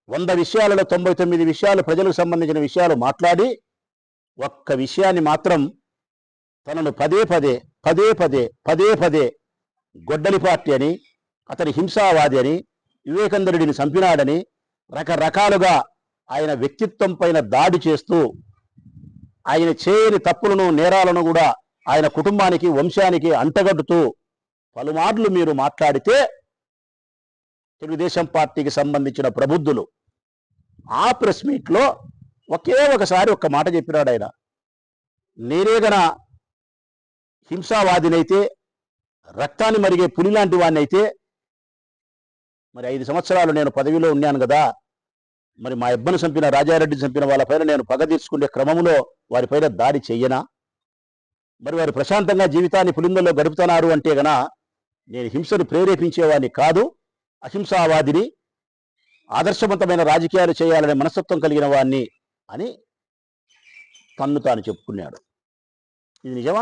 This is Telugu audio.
100 విషయాలలో 99 విషయాలు ప్రజలకు సంబంధించిన విషయాలు మాట్లాడి ఒక్క విషయాన్ని మాత్రం తనను పదే పదే గొడ్డలి పార్టీ అని, అతని హింసావాది అని, వివేకందరుడిని చంపినాడని రకరకాలుగా ఆయన వ్యక్తిత్వం పైన దాడి చేస్తూ ఆయన చేయని తప్పులను నేరాలను కూడా ఆయన కుటుంబానికి వంశానికి అంటగడుతూ పలుమార్లు మీరు మాట్లాడితే తెలుగుదేశం పార్టీకి సంబంధించిన ప్రబుద్ధులు ఆ ప్రెస్ మీట్లో ఒకే ఒకసారి ఒక్క మాట చెప్పినాడు ఆయన. నేనే గన హింసావాదినైతే, రక్తాన్ని మరిగే పులి లాంటి వాడిని అయితే మరి 5 సంవత్సరాలు నేను పదవిలో ఉన్నాను కదా, మరి మా అబ్బను చంపిన రాజారెడ్డిని చంపిన వాళ్ళపైన నేను పగ తీర్చుకునే క్రమంలో వారిపైన దాడి చెయ్యనా? మరి వారు ప్రశాంతంగా జీవితాన్ని పులిందల్లో గడుపుతున్నారు అంటే గన నేను హింసను ప్రేరేపించేవాడిని కాదు, అహింసావాదిని, ఆదర్శవంతమైన రాజకీయాలు చేయాలనే మనస్తత్వం కలిగిన వాడిని అని తన్ను తాను చెప్పుకున్నాడు. ఇది నిజమా?